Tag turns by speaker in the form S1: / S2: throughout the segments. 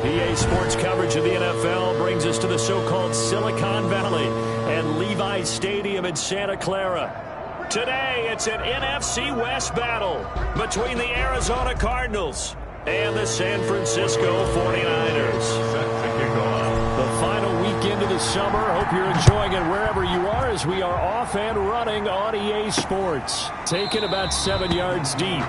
S1: EA Sports coverage of the NFL brings us to the so-called Silicon Valley and Levi's Stadium in Santa Clara. Today, it's an NFC West battle between the Arizona Cardinals and the San Francisco 49ers. The final weekend of the summer. Hope you're enjoying it wherever you are as we are off and running on EA Sports. Taken about 7 yards deep.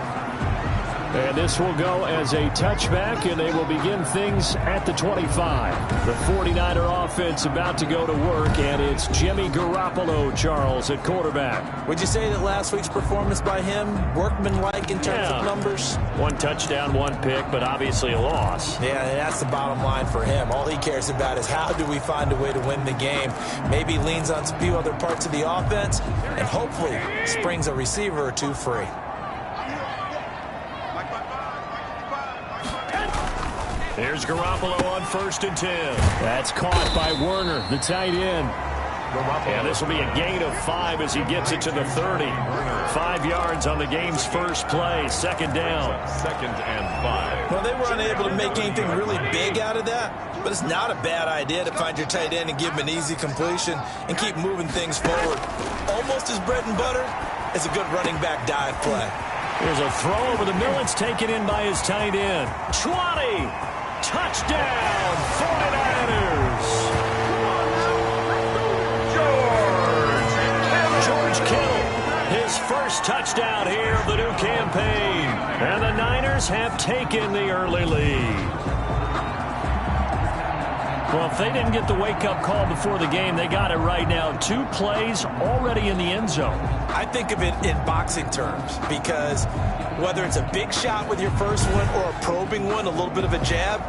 S1: And this will go as a touchback, and they will begin things at the 25. The 49er offense about to go to work, and it's Jimmy Garoppolo, Charles, at quarterback.
S2: Would you say that last week's performance by him, workmanlike in terms of numbers?
S1: 1 touchdown, 1 pick, but obviously a loss.
S2: Yeah, that's the bottom line for him. All he cares about is how do we find a way to win the game. Maybe leans on a few other parts of the offense, and hopefully springs a receiver or two free.
S1: Here's Garoppolo on 1st and 10. That's caught by Werner, the tight end. And this will be a gain of 5 as he gets it to the 30. 5 yards on the game's first play. 2nd down.
S3: 2nd and 5.
S2: Well, they were unable to make anything really big out of that, but it's not a bad idea to find your tight end and give him an easy completion and keep moving things forward. Almost as bread and butter as a good running back dive play.
S1: There's a throw over the middle. It's taken in by his tight end. 20. Touchdown, 49ers. George Kittle, his first touchdown here of the new campaign. And the Niners have taken the early lead. Well, if they didn't get the wake-up call before the game, they got it right now. 2 plays already in the end zone.
S2: I think of it in boxing terms because whether it's a big shot with your first one or a probing one, a little bit of a jab,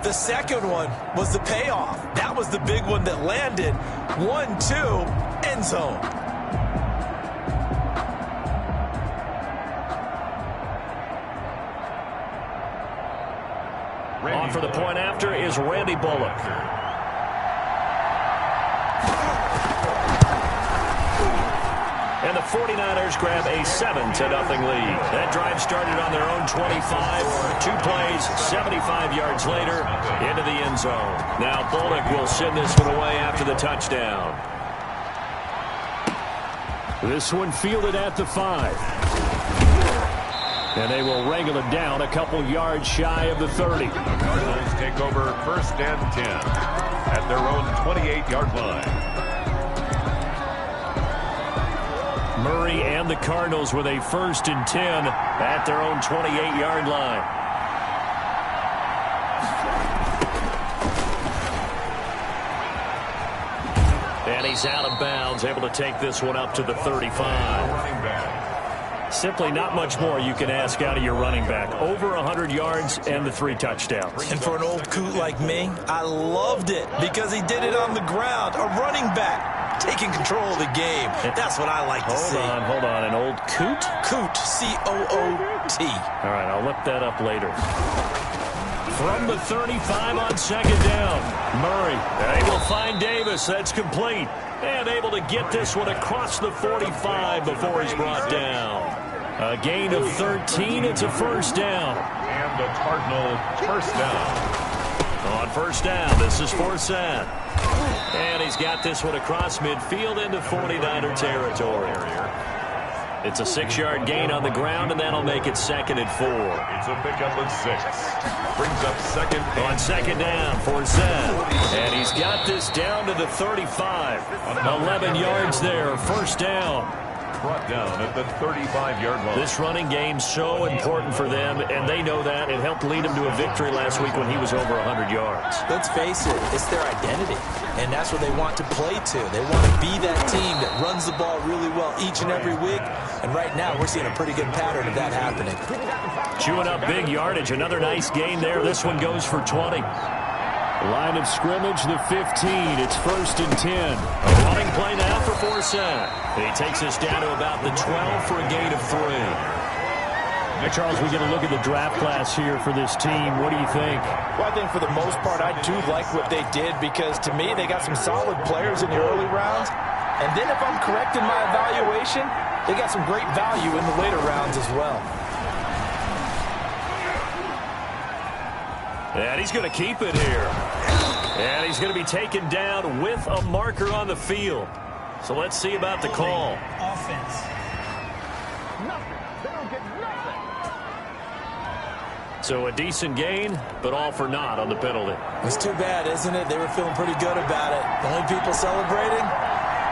S2: the second one was the payoff. That was the big one that landed. 1-2, end zone.
S1: On for the point after is Randy Bullock. And the 49ers grab a 7-0 lead. That drive started on their own 25. 2 plays, 75 yards later, into the end zone. Now Bullock will send this one away after the touchdown. This one fielded at the 5. And they will wrangle it down a couple yards shy of the 30.
S3: The Cardinals take over 1st and 10 at their own 28-yard line.
S1: Murray and the Cardinals with a 1st and 10 at their own 28-yard line. And he's out of bounds, able to take this one up to the 35. Simply not much more you can ask out of your running back. Over 100 yards and the 3 touchdowns.
S2: And for an old coot like me, I loved it because he did it on the ground. A running back taking control of the game. That's what I like to see.
S1: Hold on. An old coot?
S2: Coot, C-O-O-T.
S1: All right, I'll look that up later. From the 35 on 2nd down. Murray able to find Davis. That's complete. And able to get this one across the 45 before he's brought down. A gain of 13. It's a 1st down.
S3: And the Cardinal 1st down.
S1: On 1st down, this is Forsett. And he's got this one across midfield into 49er territory. It's a 6-yard gain on the ground, and that'll make it 2nd and 4.
S3: It's a pickup of 6. Brings up 2nd.
S1: On 2nd down, Forsett. And he's got this down to the 35. 11 yards there, 1st down.
S3: Brought down at the 35-yard line.
S1: This running game's so important for them, and they know that. It helped lead him to a victory last week when he was over 100 yards.
S2: Let's face it, it's their identity, and that's what they want to play to. They want to be that team that runs the ball really well each and every week, and right now we're seeing a pretty good pattern of that happening.
S1: Chewing up big yardage. Another nice gain there. This one goes for 20. Line of scrimmage, the 15. It's 1st and 10. A running play now for Forsett. He takes us down to about the 12 for a gain of 3. Now, Charles, we get a look at the draft class here for this team. What do you think?
S4: Well, I think for the most part, I do like what they did because, to me, they got some solid players in the early rounds. And then if I'm correct in my evaluation, they got some great value in the later rounds as well.
S1: And he's going to keep it here. And he's going to be taken down with a marker on the field. So let's see about the call.
S5: Offense.
S1: So a decent gain, but all for naught on the penalty.
S2: It's too bad, isn't it? They were feeling pretty good about it. The only people celebrating,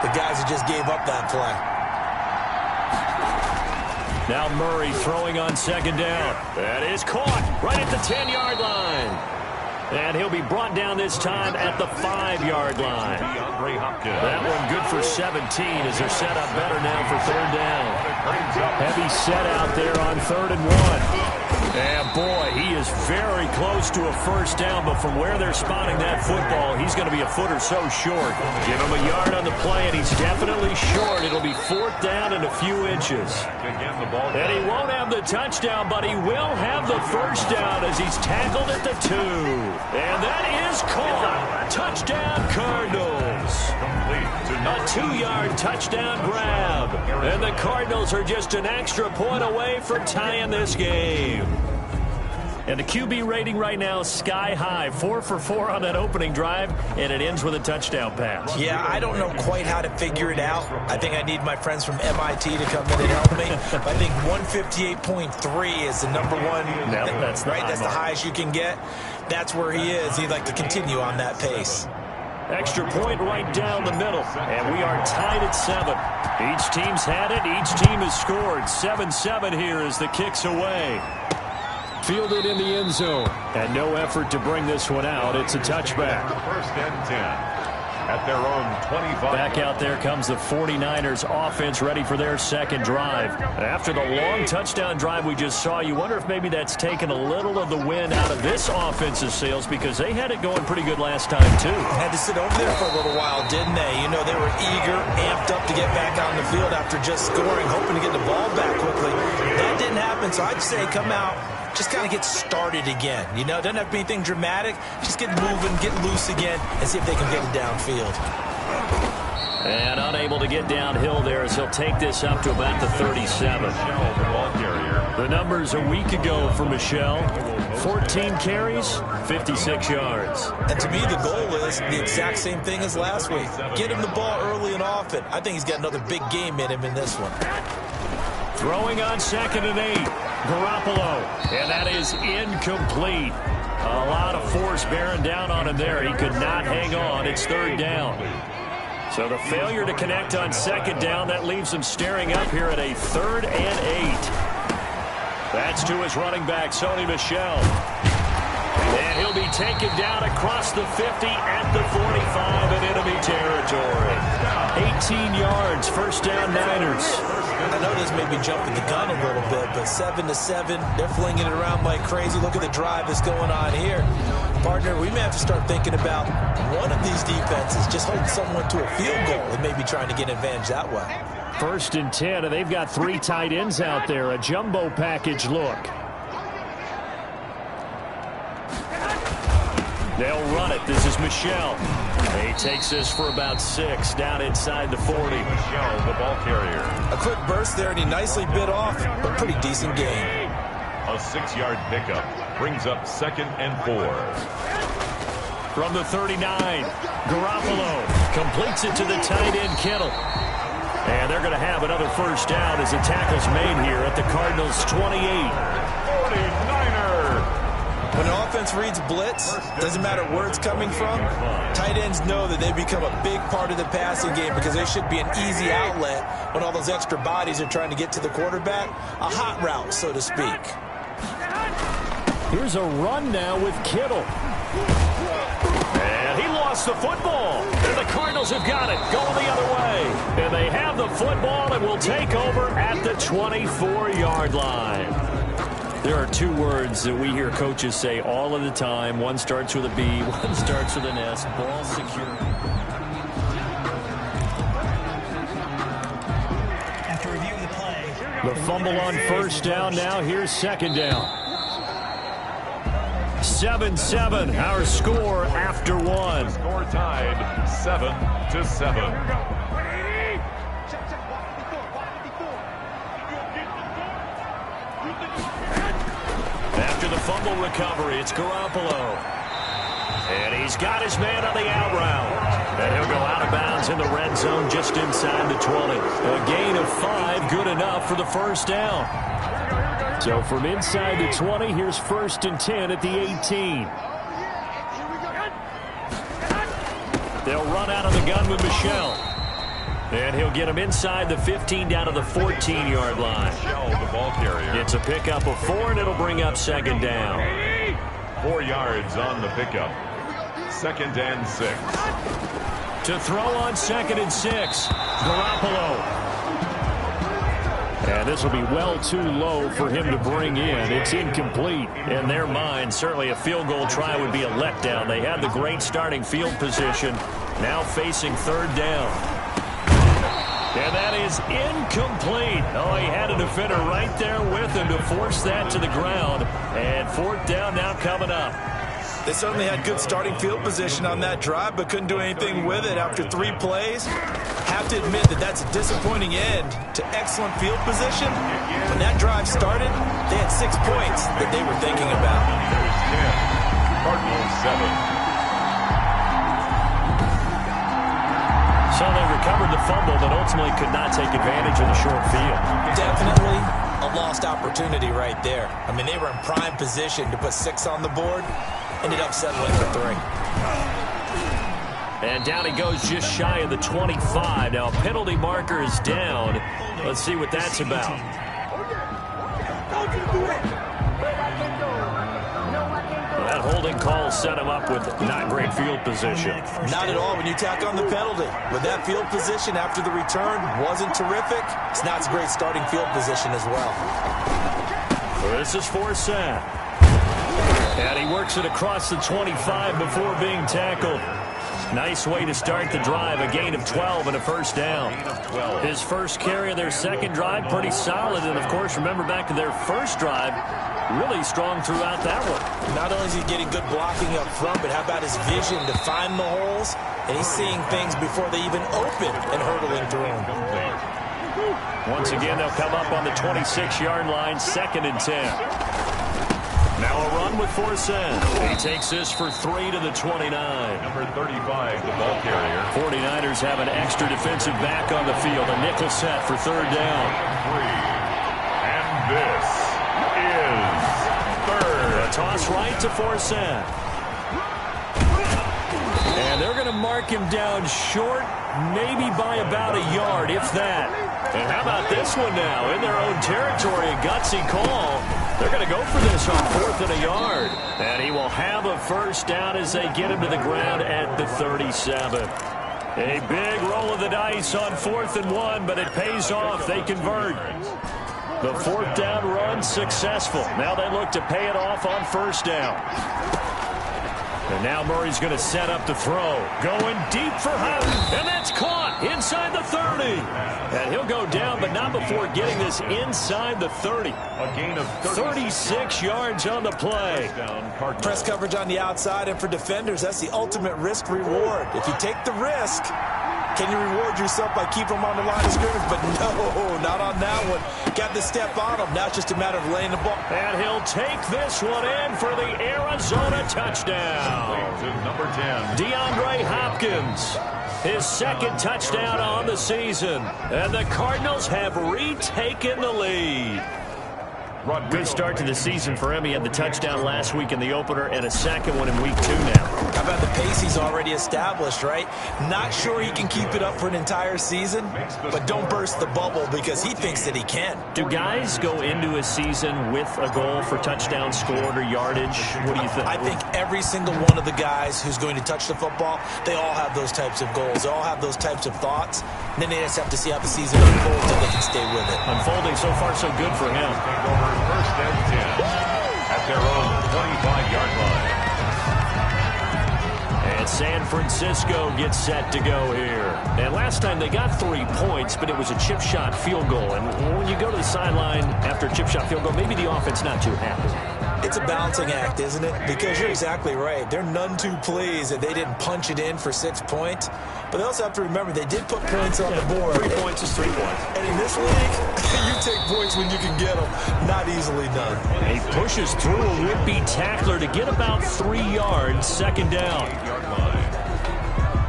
S2: the guys who just gave up that play.
S1: Now Murray throwing on second down. That is caught right at the 10-yard line. And he'll be brought down this time at the 5-yard line. That one good for 17 as they're set up better now for third down. Heavy set out there on 3rd and 1. And boy, he is very close to a first down, but from where they're spotting that football, he's going to be a foot or so short. Give him a yard on the play, and he's definitely short. It'll be 4th down and a few inches. And he won't have the touchdown, but he will have the first down as he's tackled at the 2. And that is caught. Touchdown, Cardinals. A 2-yard touchdown grab. And the Cardinals are just an extra point away from tying this game. And the QB rating right now, sky high. 4 for 4 on that opening drive, and it ends with a touchdown pass.
S2: Yeah, I don't know quite how to figure it out. I think I need my friends from MIT to come in and help me. I think 158.3 is the number one.
S1: No, that's
S2: right. That's the highest you can get. That's where he is. He'd like to continue on that pace.
S1: Extra point right down the middle, and we are tied at 7. Each team's had it. Each team has scored. 7-7 here as the kick's away. Fielded in the end zone. And no effort to bring this one out. It's a touchback.
S3: 1st and 10 at their own 25.
S1: Back out there comes the 49ers offense ready for their second drive. After the long touchdown drive we just saw, you wonder if maybe that's taken a little of the wind out of this offense's sails because they had it going pretty good last time too.
S2: Had to sit over there for a little while, didn't they? You know, they were eager, amped up to get back on the field after just scoring, hoping to get the ball back quickly. That didn't happen, so I'd say come out, just kind of get started again. You know, it doesn't have to be anything dramatic. Just get moving, get loose again, and see if they can get it downfield.
S1: And unable to get downhill there as he'll take this up to about the 37. The numbers a week ago for Michelle, 14 carries, 56 yards.
S2: And to me, the goal is the exact same thing as last week. Get him the ball early and often. I think he's got another big game in him in this one.
S1: Throwing on 2nd and 8. Garoppolo, and that is incomplete. A lot of force bearing down on him there. He could not hang on. It's 3rd down. So the failure to connect on 2nd down, that leaves him staring up here at a 3rd and 8. That's to his running back, Sony Michel. And he'll be taken down across the 50 at the 45 in enemy territory. 18 yards, 1st down Niners.
S2: I know this may be jumping the gun a little bit, but 7-7, they're flinging it around like crazy. Look at the drive that's going on here. Partner, we may have to start thinking about one of these defenses just holding someone to a field goal and maybe trying to get an advantage that way.
S1: 1st and 10, and they've got 3 tight ends out there. A jumbo package look. They'll run it. This is Michel. He takes this for about 6 down inside the 40.
S3: Michel, the ball carrier.
S2: A quick burst there, and he nicely bit off, but pretty decent gain.
S3: A 6-yard pickup brings up 2nd and 4.
S1: From the 39, Garoppolo completes it to the tight end, Kittle. And they're going to have another first down as the tackle's made here at the Cardinals' 28.
S3: 49er.
S2: When an offense reads blitz, doesn't matter where it's coming from, tight ends know that they become a big part of the passing game because they should be an easy outlet when all those extra bodies are trying to get to the quarterback. A hot route, so to speak.
S1: Here's a run now with Kittle. And he lost the football. And the Cardinals have got it, going the other way. And they have the football and will take over at the 24-yard line. There are 2 words that we hear coaches say all of the time. One starts with a B, one starts with an S. Ball secure.
S5: After reviewing the play.
S1: The fumble on 1st down now. Here's 2nd down. 7-7, our score after 1.
S3: Score tied 7-7.
S1: After the fumble recovery, it's Garoppolo. And he's got his man on the out route. And he'll go out of bounds in the red zone just inside the 20. A gain of 5, good enough for the first down. So from inside the 20, here's 1st and 10 at the 18. They'll run out of the gun with Michel. And he'll get him inside the 15 down to the 14-yard line.
S3: Michel, the ball carrier.
S1: It's a pickup of 4, and it'll bring up 2nd down.
S3: 4 yards on the pickup. 2nd and 6.
S1: To throw on 2nd and 6. Garoppolo. And this will be well too low for him to bring in. It's incomplete. In their mind, certainly a field goal try would be a letdown. They had the great starting field position. Now facing 3rd down. And that is incomplete. Oh, he had a defender right there with him to force that to the ground. And 4th down now coming up.
S2: They certainly had good starting field position on that drive, but couldn't do anything with it after 3 plays. Have to admit that that's a disappointing end to excellent field position. When that drive started, they had 6 points that they were thinking about.
S3: There's 10. Cardinals 7.
S1: So they recovered the fumble, but ultimately could not take advantage of the short field.
S2: Definitely a lost opportunity right there. I mean, they were in prime position to put 6 on the board. Ended up settling for 3.
S1: And down he goes just shy of the 25. Now a penalty marker is down. Let's see what that's about. Well, that holding call set him up with not great field position.
S2: Not at all when you tack on the penalty. With that field position after the return wasn't terrific. It's not a great starting field position as well.
S1: This is Forsett. And he works it across the 25 before being tackled. Nice way to start the drive. A gain of 12 and a first down. His first carry of their second drive, pretty solid. And, of course, remember back to their first drive, really strong throughout that one.
S2: Not only is he getting good blocking up front, but how about his vision to find the holes? And he's seeing things before they even open and hurdling through them.
S1: Once again, they'll come up on the 26-yard line, 2nd and 10. Now a run with Forsett. He takes this for 3 to the 29.
S3: Number 35, the ball carrier.
S1: 49ers have an extra defensive back on the field. A nickel set for 3rd down.
S3: 3. And this is 3rd.
S1: A toss right to Forsett. And they're going to mark him down short, maybe by about a yard, if that. And how about this one now? In their own territory, a gutsy call. They're going to go for this on 4th and a yard. And he will have a first down as they get him to the ground at the 37. A big roll of the dice on 4th and 1, but it pays off. They convert. The 4th down run successful. Now they look to pay it off on 1st down. And now Murray's going to set up the throw. Going deep for Houghton. And that's caught inside the 30. And he'll go down, but not before getting this inside the 30.
S3: A gain of
S1: 36 yards on the play.
S2: Press coverage on the outside, and for defenders, that's the ultimate risk reward. If you take the risk, can you reward yourself by keeping them on the line of scrimmage? But no, not on that one. Got the step on him. Now it's just a matter of laying the ball.
S1: And he'll take this one in for the Arizona touchdown.
S3: Number 10.
S1: DeAndre Hopkins. His 2nd touchdown on the season. And the Cardinals have retaken the lead. Good start to the season for him. He had the touchdown last week in the opener and a 2nd one in week 2 now.
S2: How about the pace he's already established, right? Not sure he can keep it up for an entire season, but don't burst the bubble because he thinks that he can.
S1: Do guys go into a season with a goal for touchdown scored or yardage? What do you think?
S2: I think every single one of the guys who's going to touch the football, they all have those types of goals. They all have those types of thoughts. And then they just have to see how the season unfolds and they can stay with it.
S1: Unfolding so far so good for him.
S3: Take over 1st and 10 at their own 25-yard line.
S1: And San Francisco gets set to go here. And last time they got 3 points, but it was a chip shot field goal. And when you go to the sideline after a chip shot field goal, maybe the offense not too happy.
S2: It's a balancing act, isn't it? Because you're exactly right. They're none too pleased that they didn't punch it in for 6 points. But they also have to remember they did put points on the board.
S1: 3 points is 3 points.
S2: And in this league, you take points when you can get them. Not easily done.
S1: He pushes through a would-be tackler to get about 3 yards, second down.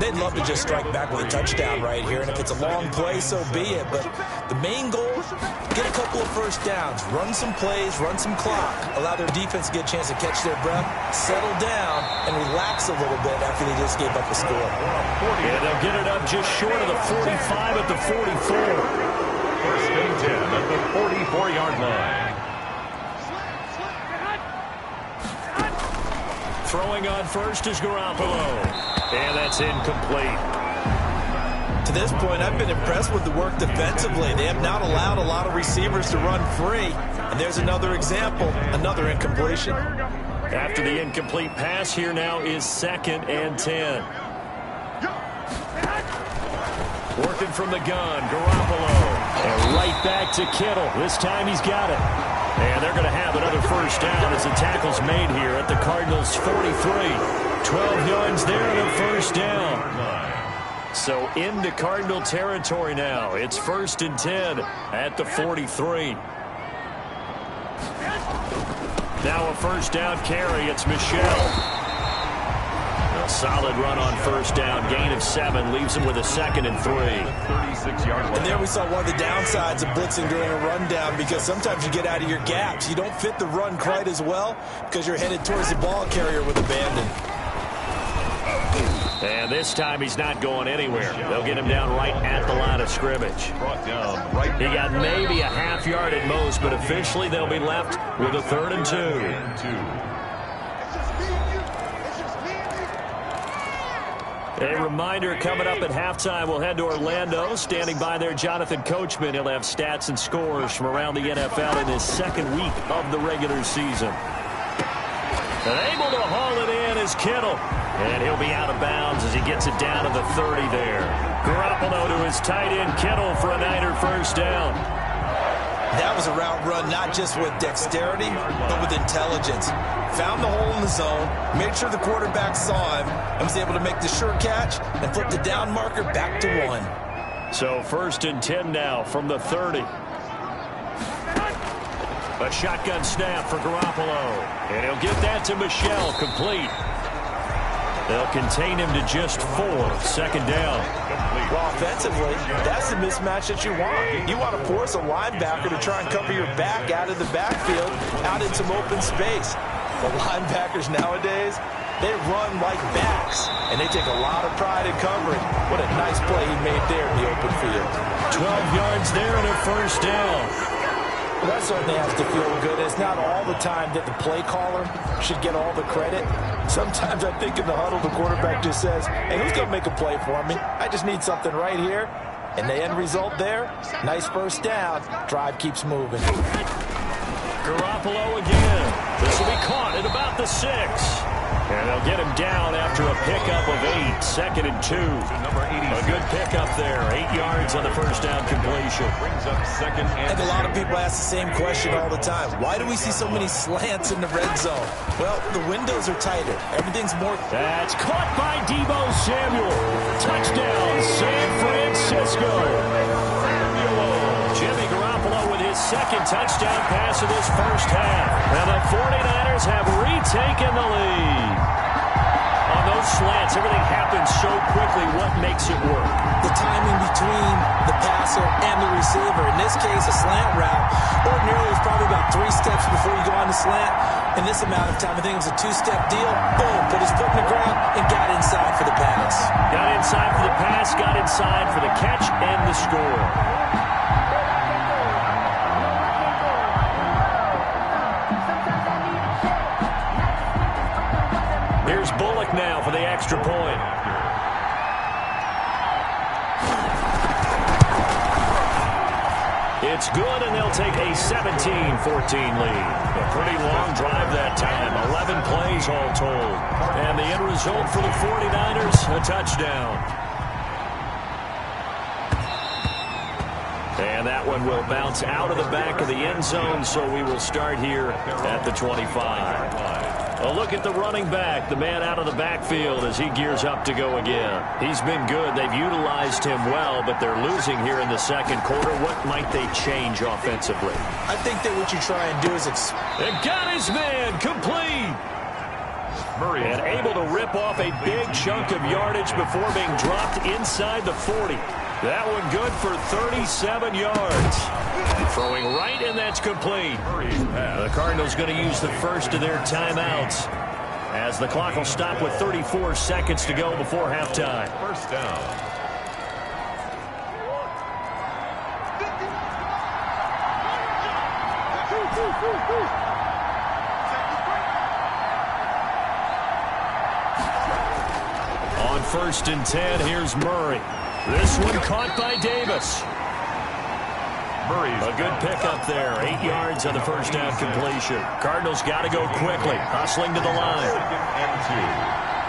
S2: They'd love to just strike back with a touchdown right here, and if it's a long play, so be it. But the main goal, get a couple of first downs, run some plays, run some clock, allow their defense to get a chance to catch their breath, settle down, and relax a little bit after they just gave up a score.
S1: Yeah, they'll get it up just short of the 45 at the 44.
S3: First and 10 at the 44-yard line.
S1: Throwing on first is Garoppolo. And that's incomplete.
S2: To this point, I've been impressed with the work defensively. They have not allowed a lot of receivers to run free. And there's another example, another incompletion.
S1: After the incomplete pass, here now is 2nd and 10. Working from the gun, Garoppolo. And right back to Kittle. This time he's got it. And they're going to have another first down as the tackle's made here at the Cardinals' 43. 12 yards there and a first down. So into Cardinal territory now. It's 1st and 10 at the 43. Now a first down carry. It's Michel. A solid run on first down. Gain of 7 leaves him with a 2nd and 3.
S3: 36-yard line.
S2: And there we saw one of the downsides of blitzing during a rundown, because sometimes you get out of your gaps. You don't fit the run quite as well because you're headed towards the ball carrier with abandon.
S1: And this time he's not going anywhere. They'll get him down right at the line of scrimmage.
S3: Brought down right.
S1: He got maybe a half yard at most, but officially they'll be left with a 3rd and 2. A reminder, coming up at halftime, we'll head to Orlando. Standing by there, Jonathan Coachman. He'll have stats and scores from around the NFL in his 2nd week of the regular season. And able to haul it in is Kittle. And he'll be out of bounds as he gets it down to the 30 there. Garoppolo to his tight end, Kittle, for a Niner first down.
S2: That was a route run not just with dexterity, but with intelligence. Found the hole in the zone, made sure the quarterback saw him, and was able to make the sure catch and flip the down marker back to 1.
S1: So 1st and 10 now from the 30. A shotgun snap for Garoppolo. And he'll get that to Michel, complete. They'll contain him to just 4, 2nd down.
S2: Well, offensively, that's the mismatch that you want. You want to force a linebacker to try and cover your back out of the backfield, out in some open space. The linebackers nowadays, they run like backs, and they take a lot of pride in covering. What a nice play he made there in the open field.
S1: 12 yards there and a first down.
S4: Well, that certainly has to feel good. It's not all the time that the play caller should get all the credit. Sometimes I think in the huddle, the quarterback just says, hey, who's going to make a play for me? I just need something right here. And the end result there, nice first down. Drive keeps moving.
S1: Garoppolo again. This will be caught at about the 6. And they'll get him down after a pickup of 8. 2nd and 2. A good pickup there. 8 yards on the first down completion.
S3: Brings up 2nd and
S2: And a lot of people ask the same question all the time. Why do we see so many slants in the red zone? Well, the windows are tighter. Everything's more...
S1: That's caught by Deebo Samuel. Touchdown, San Francisco. Jimmy Garoppolo with his 2nd touchdown pass of this first half. And the 49ers have retaken the lead. On those slants, everything happens so quickly. What makes it work?
S2: The timing between the passer and the receiver. In this case, a slant route. Ordinarily, it's probably about 3 steps before you go on the slant. In this amount of time, I think it was a 2-step deal. Boom, put his foot in the ground and got inside for the pass.
S1: Got inside for the pass, got inside for the catch and the score. Here's Bullock now for the extra point. It's good, and they'll take a 17-14 lead. A pretty long drive that time, 11 plays all told. And the end result for the 49ers, a touchdown. And that one will bounce out of the back of the end zone, so we will start here at the 25. A look at the running back, the man out of the backfield as he gears up to go again. He's been good. They've utilized him well, but they're losing here in the second quarter. What might they change offensively?
S2: I think that what you try and do is...
S1: It got his man complete. Murray. And able to rip off a big chunk of yardage before being dropped inside the 40. That one good for 37 yards. Throwing right, and that's complete. The Cardinals going to use the first of their timeouts as the clock will stop with 34 seconds to go before halftime.
S3: First down.
S1: On 1st and 10, here's Murray. This one caught by Davis. A good pickup there. 8 yards on the first down completion. Cardinals got to go quickly. Hustling to the line.
S3: And 2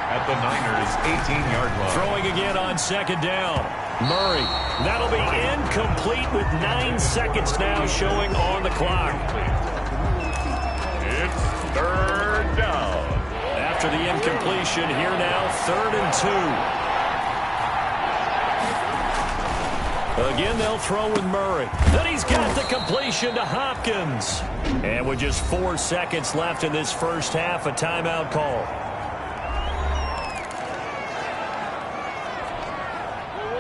S3: at the Niners' 18-yard line.
S1: Throwing again on 2nd down. Murray. That'll be incomplete with 9 seconds now showing on the clock.
S3: It's 3rd down.
S1: After the incompletion, here now 3rd and 2. Again, they'll throw with Murray. Then he's got the completion to Hopkins. And with just 4 seconds left in this first half, a timeout call.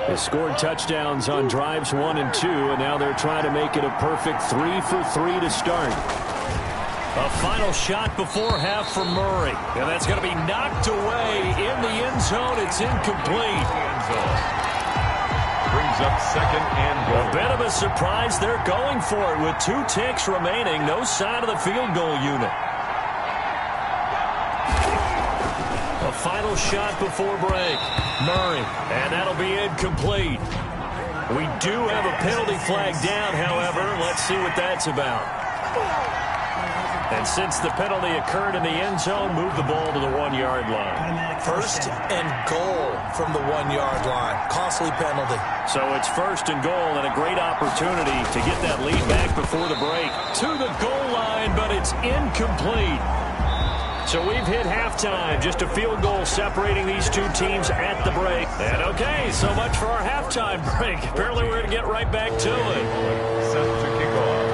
S1: They scored touchdowns on drives 1 and 2, and now they're trying to make it a perfect 3 for 3 to start. A final shot before half for Murray. And that's going to be knocked away in the end zone. It's incomplete.
S3: Brings up 2nd and goal.
S1: A bit of a surprise. They're going for it with 2 ticks remaining. No sign of the field goal unit. A final shot before break. Murray. And that'll be incomplete. We do have a penalty flag down, however. Let's see what that's about. And since the penalty occurred in the end zone, move the ball to the 1-yard line.
S2: First and goal from the 1-yard line. Costly penalty.
S1: So it's 1st and goal and a great opportunity to get that lead back before the break. To the goal line, but it's incomplete. So we've hit halftime. Just a field goal separating these two teams at the break. And okay, so much for our halftime break. Apparently we're going to get right back to it.
S3: Set to kick off.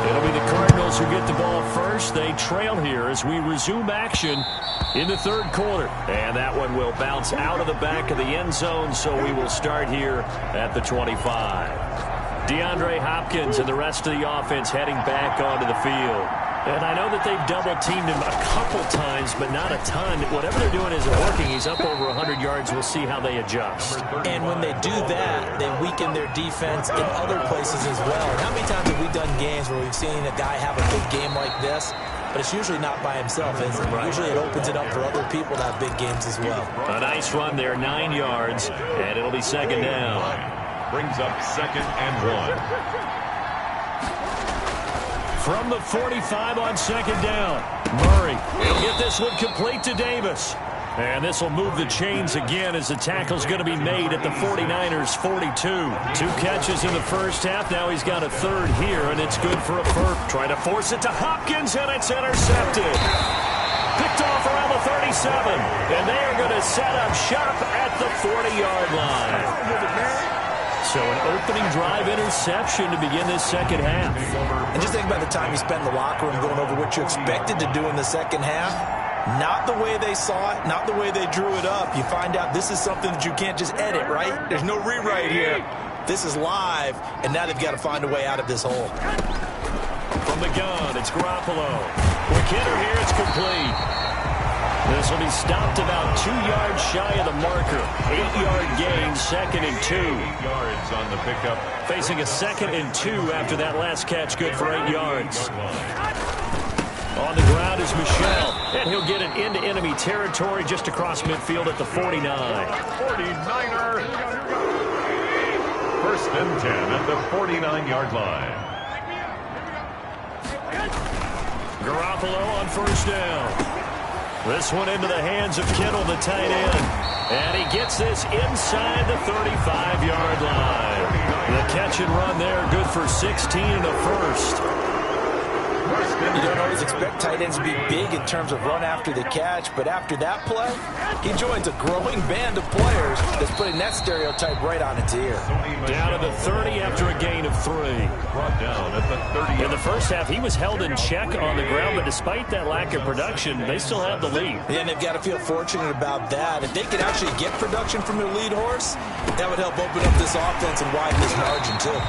S1: It'll be the Cardinals who get the ball first. They trail here as we resume action in the 3rd quarter. And that one will bounce out of the back of the end zone, so we will start here at the 25. DeAndre Hopkins and the rest of the offense heading back onto the field. And I know that they've double-teamed him a couple times, but not a ton. Whatever they're doing isn't working. He's up over 100 yards. We'll see how they adjust.
S2: And when they do that, they weaken their defense in other places as well. And how many times have we done games where we've seen a guy have a big game like this, but it's usually not by himself, is it? Usually it opens it up for other people to have big games as well.
S1: A nice run there, 9 yards, and it'll be 2nd down.
S3: Brings up 2nd and 1.
S1: From the 45 on 2nd down. Murray will get this one complete to Davis. And this will move the chains again as the tackle's going to be made at the 49ers' 42. 2 catches in the first half. Now he's got a 3rd here, and it's good for a first. Trying to force it to Hopkins, and it's intercepted. Picked off around the 37. And they are going to set up shop at the 40-yard line. So an opening drive interception to begin this second half.
S2: And just think about the time you spent in the locker room going over what you expected to do in the second half. Not the way they saw it, not the way they drew it up. You find out this is something that you can't just edit, right? There's no rewrite here. This is live, and now they've got to find a way out of this hole.
S1: From the gun, it's Garoppolo. Quick hitter here, it's complete. This will be stopped about 2 yards shy of the marker. 8-yard gain, 2nd and 2.
S3: 8 yards on the pickup.
S1: Facing a 2nd and 2 after that last catch, good for 8 yards. On the ground is Michel, and he'll get it into enemy territory just across midfield at the 49.
S3: 49er. 1st and 10 at the 49-yard line.
S1: Garoppolo on 1st down. This one into the hands of Kittle, the tight end. And he gets this inside the 35-yard line. The catch and run there, good for 16 and a first.
S4: You don't always expect tight ends to be big in terms of run after the catch, but after that play, he joins a growing band of players that's putting that stereotype right on its ear.
S1: Down to the 30 after a gain of 3.
S3: Brought down at the 30.
S1: In the first half, he was held in check on the ground, but despite that lack of production, they still have the lead.
S2: Yeah, and they've got to feel fortunate about that. If they could actually get production from their lead horse, that would help open up this offense and widen this margin, too.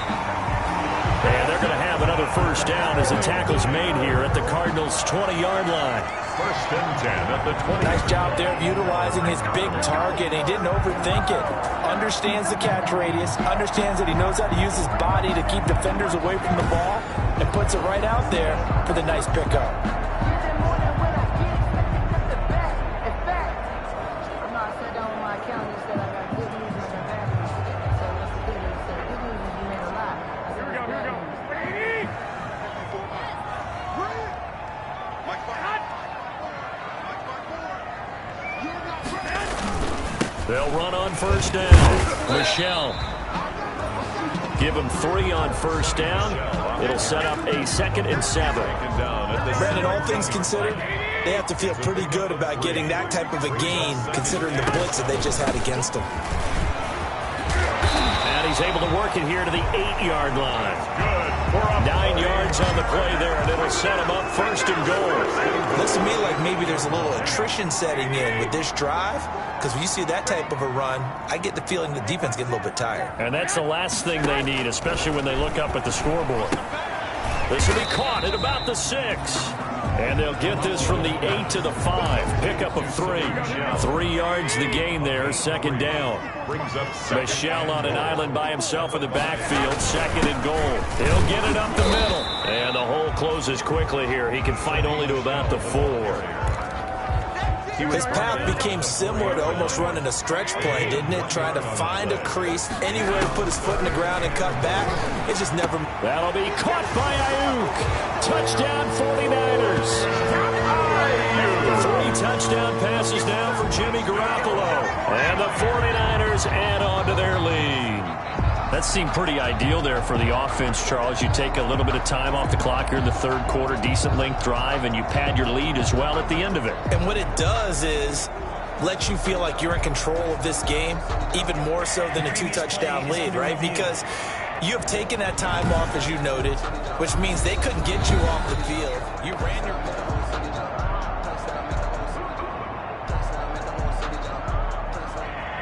S1: And they're going to have another first down as the tackle's made here at the Cardinals' 20-yard line.
S3: First and 10 at the 20.
S4: Nice job there of utilizing his big target. He didn't overthink it. Understands the catch radius, understands that he knows how to use his body to keep defenders away from the ball, and puts it right out there for the nice pickup.
S1: They'll run on first down. Michelle. Give him 3 on first down. It'll set up a 2nd and 7.
S2: Brandon, all things considered, they have to feel pretty good about getting that type of a gain, considering the blitz that they just had against them.
S1: And he's able to work it here to the 8-yard line. 9 yards on the play there, and it'll set him up 1st and goal.
S2: Looks to me like maybe there's a little attrition setting in with this drive, because when you see that type of a run, I get the feeling the defense gets a little bit tired.
S1: And that's the last thing they need, especially when they look up at the scoreboard. This will be caught at about the 6. And they'll get this from the 8 to the 5. Pickup of 3. 3 yards the gain there, 2nd down. Michelle on an island by himself in the backfield, 2nd and goal. He'll get it up the middle. And the hole closes quickly here. He can fight only to about the 4.
S2: His path became similar to almost running a stretch play, didn't it? Trying to find a crease, anywhere to put his foot in the ground and cut back. It just never...
S1: That'll be caught by Ayuk. Touchdown 49ers. 3 touchdown passes now for Jimmy Garoppolo. And the 49ers add on to their lead. That seemed pretty ideal there for the offense, Charles. You take a little bit of time off the clock here in the 3rd quarter, decent length drive, and you pad your lead as well at the end of it.
S2: And what it does is let you feel like you're in control of this game, even more so than a 2-touchdown lead, right? Because you have taken that time off, as you noted, which means they couldn't get you off the field. You ran your...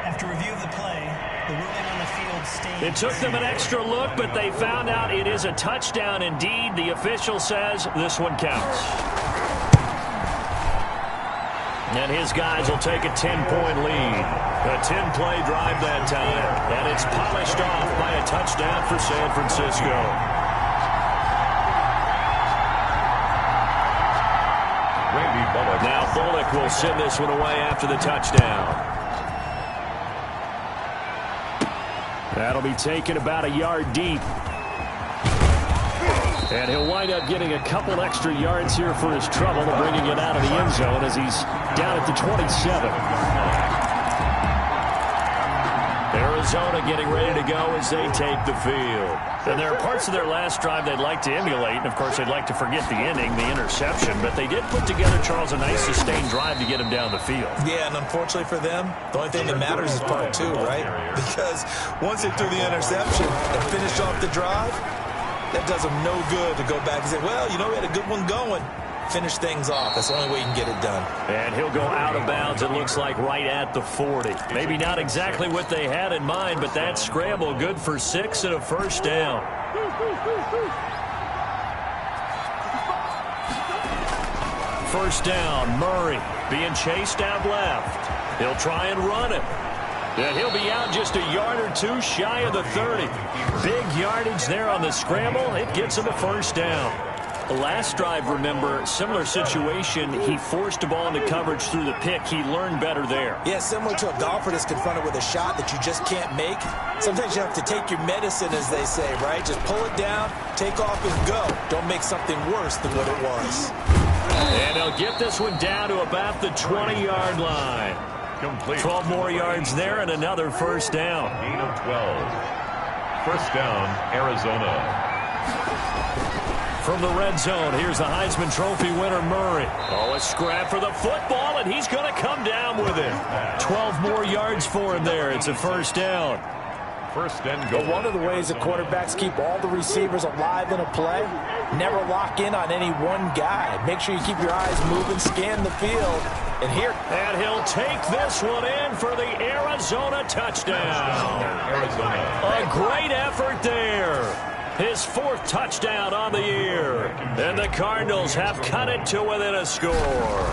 S5: After review of the play, the ruling on the field stays.
S1: It took them an extra look, but they found out it is a touchdown indeed. The official says this one counts. And his guys will take a 10-point lead. A 10-play drive that time. And it's polished off by a touchdown for San Francisco. Now Bullock will send this one away after the touchdown. That'll be taken about a yard deep. And he'll wind up getting a couple extra yards here for his trouble and bringing it out of the end zone as he's down at the 27. Arizona getting ready to go as they take the field. And there are parts of their last drive they'd like to emulate, and of course they'd like to forget the ending, the interception, but they did put together, Charles, a nice sustained drive to get him down the field.
S2: Yeah, and unfortunately for them, the only thing that matters is part 2, right? Because once they threw the interception and finished off the drive, that does them no good to go back and say, well, you know, we had a good one going. Finish things off. That's the only way you can get it done.
S1: And he'll go out of bounds, it looks like, right at the 40. Maybe not exactly what they had in mind, but that scramble good for 6 and a first down. First down, Murray being chased out left. He'll try and run it. And he'll be out just a yard or 2 shy of the 30. Big yardage there on the scramble. It gets him a first down. The last drive, remember, similar situation. He forced a ball into coverage through the pick. He learned better there.
S2: Yeah, similar to a golfer that's confronted with a shot that you just can't make. Sometimes you have to take your medicine, as they say, right? Just pull it down, take off, and go. Don't make something worse than what it was.
S1: And they'll get this one down to about the 20-yard line.
S3: Complete.
S1: 12 more yards there and another first down.
S3: Gain of 12. First down, Arizona.
S1: From the red zone, here's the Heisman Trophy winner, Murray. Oh, a scrap for the football, and he's going to come down with it. 12 more yards for him there. It's a first down.
S3: First and goal.
S4: But one of the ways that quarterbacks keep all the receivers alive in a play, never lock in on any one guy. Make sure you keep your eyes moving, scan the field, and here.
S1: And he'll take this one in for the Arizona touchdown.
S3: Arizona.
S1: A great effort there. His 4th touchdown on the year. And the Cardinals have cut it to within a score.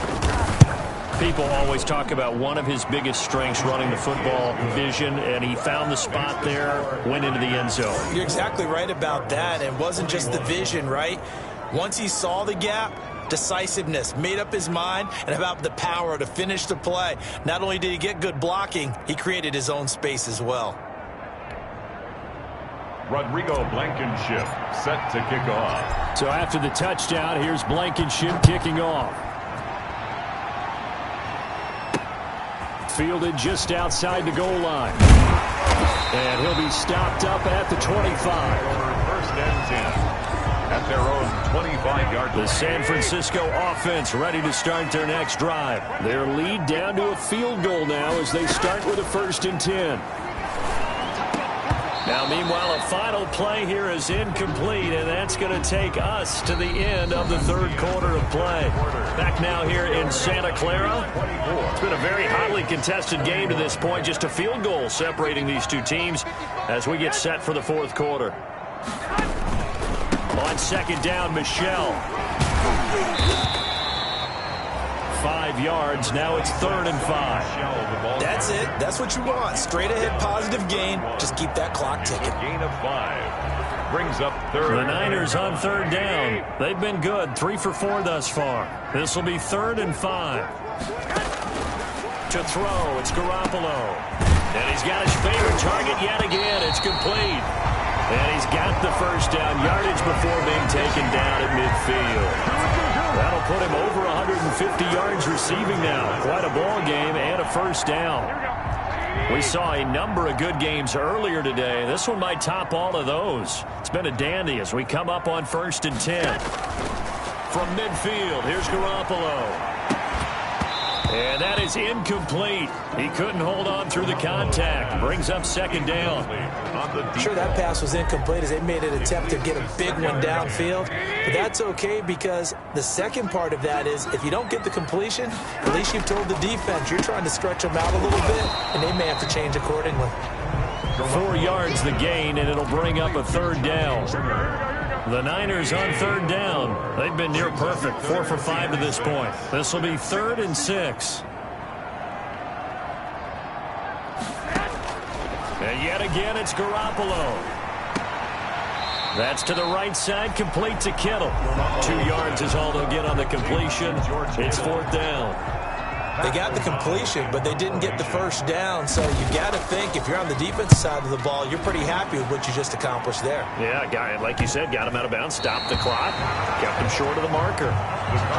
S1: People always talk about one of his biggest strengths running the football, vision, and he found the spot there, went into the end zone.
S2: You're exactly right about that. It wasn't just the vision, right? Once he saw the gap, decisiveness, made up his mind, and about the power to finish the play. Not only did he get good blocking, he created his own space as well.
S3: Rodrigo Blankenship set to kick off.
S1: So after the touchdown, here's Blankenship kicking off. Fielded just outside the goal line. And he'll be stopped up at the 25.
S3: First and 10 at their own 25-yard line.
S1: The San Francisco offense ready to start their next drive. Their lead down to a field goal now as they start with a 1st and 10. Now, meanwhile, a final play here is incomplete, and that's going to take us to the end of the 3rd quarter of play. Back now here in Santa Clara. It's been a very hotly contested game to this point. Just a field goal separating these two teams as we get set for the 4th quarter. On 2nd down, Michelle. 5 yards. Now it's 3rd and 5.
S2: That's it. That's what you want. Straight ahead, positive gain. Just keep that clock ticking.
S3: Gain of 5. Brings up 3rd.
S1: The Niners on 3rd down. They've been good. 3 for 4 thus far. This will be 3rd and 5. To throw, it's Garoppolo. And he's got his favorite target yet again. It's complete. And he's got the first down yardage before being taken down at midfield. That'll put him over 150 yards receiving now. Quite a ball game and a first down. We saw a number of good games earlier today. This one might top all of those. It's been a dandy as we come up on 1st and 10. From midfield, here's Garoppolo. And that is incomplete. He couldn't hold on through the contact. Brings up 2nd down.
S2: Sure, that pass was incomplete as they made an attempt to get a big one downfield. But that's okay because the second part of that is if you don't get the completion, at least you've told the defense you're trying to stretch them out a little bit, and they may have to change accordingly.
S1: 4 yards the gain, and it'll bring up a 3rd down. The Niners on 3rd down. They've been near perfect. 4 for 5 to this point. This will be 3rd and 6. And yet again, it's Garoppolo. That's to the right side, complete to Kittle. 2 yards is all they'll get on the completion. It's 4th down.
S2: They got the completion, but they didn't get the first down. So you got to think if you're on the defensive side of the ball, you're pretty happy with what you just accomplished there.
S1: Yeah, guy, like you said, got him out of bounds, stopped the clock, kept him short of the marker.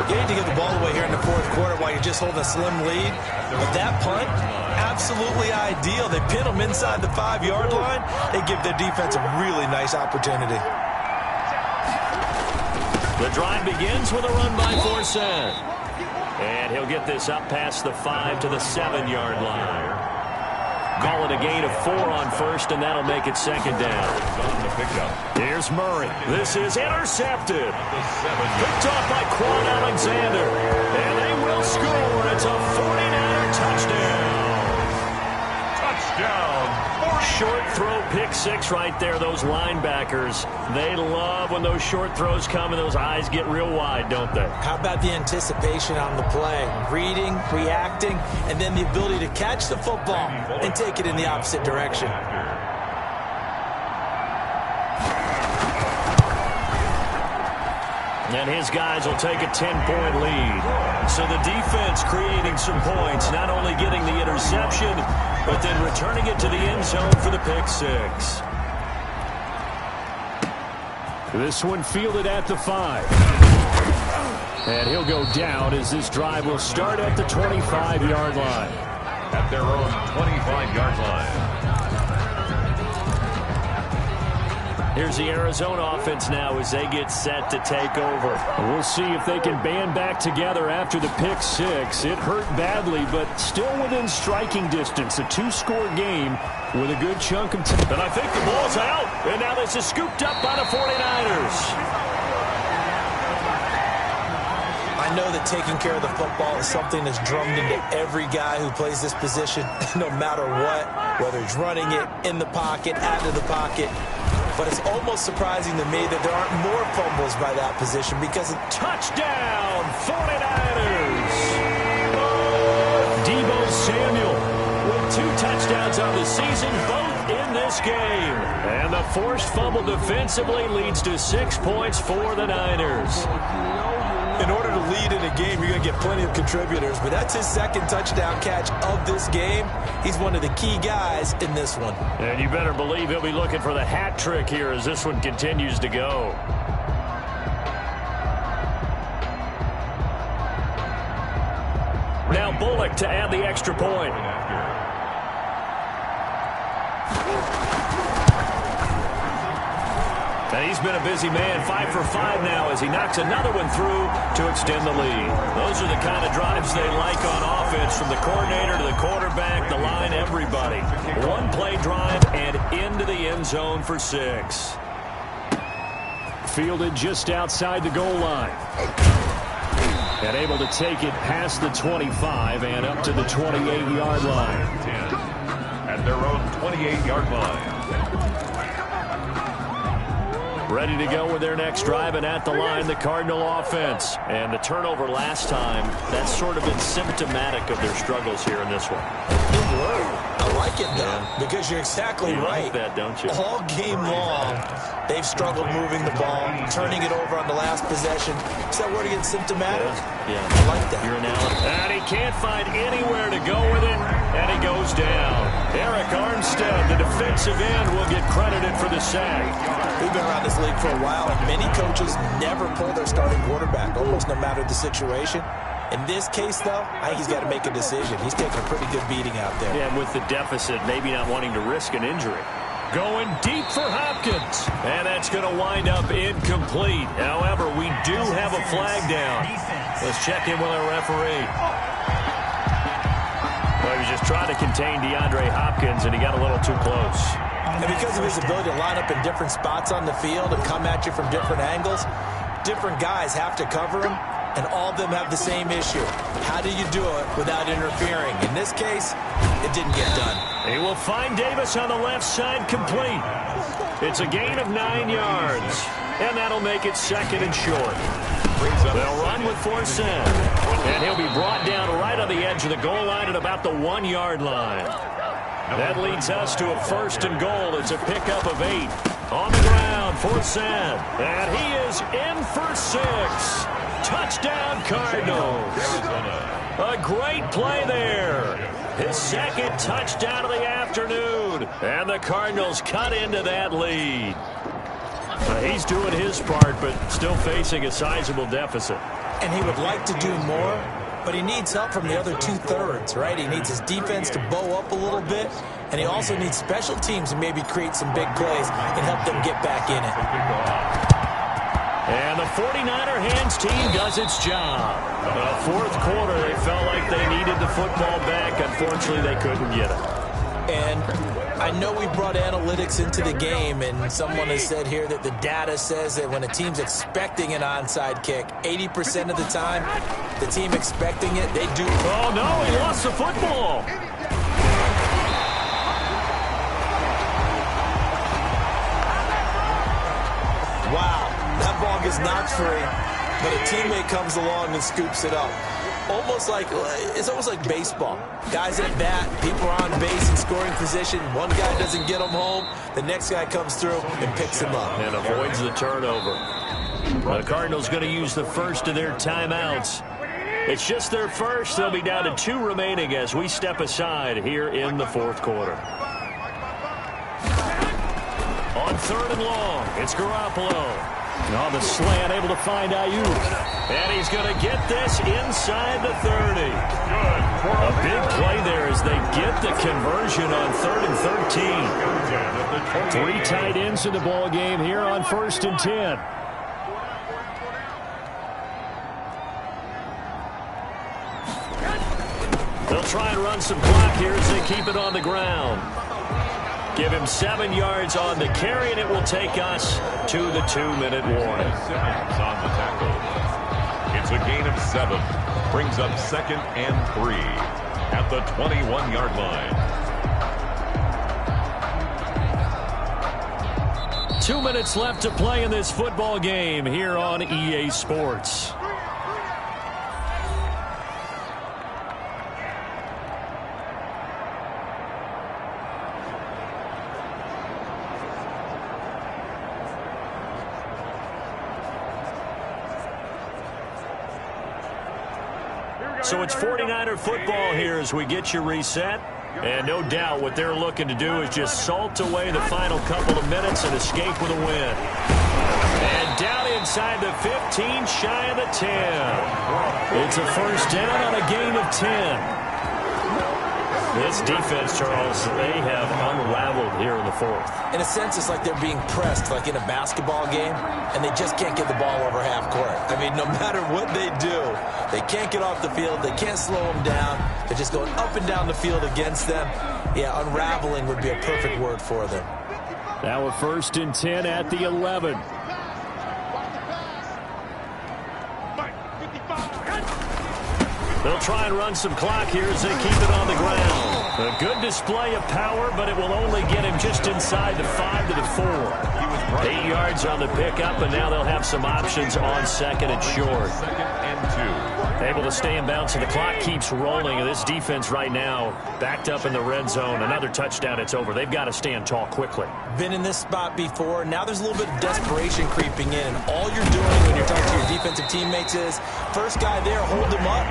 S2: You need to get the ball away here in the 4th quarter while you're just holding a slim lead. But that punt, absolutely ideal. They pin them inside the 5-yard line. They give their defense a really nice opportunity.
S1: The drive begins with a run by Forsett. And he'll get this up past the 5 to the 7-yard line. Call it a gain of 4 on 1st, and that'll make it 2nd down. Here's Murray. This is intercepted. Picked off by Quan Alexander. And they will score. It's a 49er touchdown.
S3: Touchdown.
S1: Short throw, pick 6 right there. Those linebackers, they love when those short throws come and those eyes get real wide, don't they?
S2: How about the anticipation on the play? Reading, reacting, and then the ability to catch the football and take it in the opposite direction.
S1: And his guys will take a 10-point lead. So the defense creating some points, not only getting the interception, but then returning it to the end zone for the pick 6. This one fielded at the 5. And he'll go down as this drive will start at the 25-yard line.
S3: At their own 25-yard line.
S1: Here's the Arizona offense now as they get set to take over. We'll see if they can band back together after the pick six. It hurt badly, but still within striking distance. A two-score game with a good chunk of time. And I think the ball's out. And now this is scooped up by the 49ers.
S2: I know that taking care of the football is something that's drummed into every guy who plays this position, no matter what, whether he's running it, in the pocket, out of the pocket. But it's almost surprising to me that there aren't more fumbles by that position because of
S1: touchdown, 49ers. Deebo Samuel with 2 touchdowns on the season, both in this game. And the forced fumble defensively leads to 6 points for the Niners.
S2: In order to lead in a game, you're going to get plenty of contributors, but that's his second touchdown catch of this game. He's one of the key guys in this one.
S1: And you better believe he'll be looking for the hat trick here as this one continues to go. Now Bullock to add the extra point. And he's been a busy man, 5 for 5 now as he knocks another one through to extend the lead. Those are the kind of drives they like on offense, from the coordinator to the quarterback, the line, everybody. One play drive and into the end zone for 6. Fielded just outside the goal line. And able to take it past the 25 and up to the 28-yard line.
S3: At their own 28-yard line.
S1: Ready to go with their next drive, and at the line, the Cardinal offense. And the turnover last time, that's sort of been symptomatic of their struggles here in this one.
S2: I like it, though, because you're exactly right.
S1: Like that, don't you?
S2: All game long, they've struggled moving the ball, turning it over on the last possession. Is that word again, symptomatic?
S1: Yeah.
S2: I like that.
S1: Your analogy. And he can't find anywhere to go with it, and he goes down. Eric Armstead, the defensive end, will get credited for the sack.
S2: We've been around this league for a while, and many coaches never pull their starting quarterback, almost no matter the situation. In this case, though, I think he's got to make a decision. He's taking a pretty good beating out there.
S1: Yeah, and with the deficit, maybe not wanting to risk an injury. Going deep for Hopkins. And that's going to wind up incomplete. However, we do have a flag down. Let's check in with our referee. Well, he was just trying to contain DeAndre Hopkins, and he got a little too close.
S2: And because of his ability to line up in different spots on the field and come at you from different angles, different guys have to cover him, and all of them have the same issue. How do you do it without interfering? In this case, it didn't get done.
S1: He will find Davis on the left side complete. It's a gain of 9 yards, and that'll make it second and short. They'll run with Forsen, and he'll be brought down right on the edge of the goal line at about the 1-yard line. That leads us to a first and goal. It's a pickup of 8. On the ground, Forsen, and he is in for 6. Touchdown, Cardinals. A great play there. His second touchdown of the afternoon. And the Cardinals cut into that lead. He's doing his part, but still facing a sizable deficit.
S2: And he would like to do more, but he needs help from the other 2/3, right? He needs his defense to bow up a little bit, and he also needs special teams to maybe create some big plays and help them get back in it.
S1: And the 49er hands team does its job. Fourth quarter, they felt like they needed the football back. Unfortunately, they couldn't get it.
S2: And I know we brought analytics into the game, and someone has said here that the data says that when a team's expecting an onside kick, 80% of the time, the team expecting it, they do.
S1: Oh, no, he lost the football.
S2: Wow, that ball gets knocked free, but a teammate comes along and scoops it up. It's almost like baseball. Guys at bat, people are on base in scoring position. One guy doesn't get him home. The next guy comes through and picks him up.
S1: And avoids the turnover. The Cardinals going to use the first of their timeouts. It's just their first. They'll be down to 2 remaining as we step aside here in the fourth quarter. On 3rd and long, it's Garoppolo. On the slant, able to find Ayuk. And he's going to get this inside the 30. A big play there as they get the conversion on 3rd and 13. 3 tight ends in the ball game here on 1st and 10. They'll try and run some clock here as they keep it on the ground. Give him 7 yards on the carry, and it will take us to the 2-minute warning.
S3: Simmons on the tackle. It's a gain of 7. Brings up 2nd and 3 at the 21-yard line.
S1: 2 minutes left to play in this football game here on EA Sports. So it's 49er football here as we get you reset. And no doubt what they're looking to do is just salt away the final couple of minutes and escape with a win. And down inside the 15, shy of the 10. It's a first down on a gain of 10. This defense, Charles, they have unraveled here in the 4th.
S2: In a sense, it's like they're being pressed, like in a basketball game, and they just can't get the ball over half court. I mean, no matter what they do, they can't get off the field. They can't slow them down. They're just going up and down the field against them. Yeah, unraveling would be a perfect word for them.
S1: Now a 1st and 10 at the 11. They'll try and run some clock here as they keep it on the ground. A good display of power, but it will only get him just inside the 5 to the 4. 8 yards on the pickup, and now they'll have some options on 2nd and short.
S3: 2nd and 2.
S1: Able to stay in bounds, and the clock keeps rolling. And this defense right now backed up in the red zone. Another touchdown, it's over. They've got to stand tall quickly.
S2: Been in this spot before. Now there's a little bit of desperation creeping in. And all you're doing when you're talking to your defensive teammates is, first guy there, hold him up.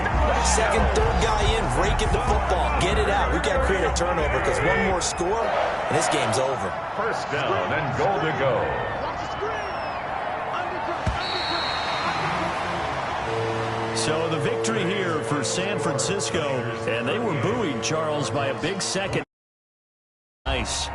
S2: Second, third guy in, rake at the football. Get it out. We've got to create a turnover because one more score, and this game's over.
S3: First down and goal to go.
S1: So the victory here for San Francisco, and they were buoyed, Charles, by a big second. Nice.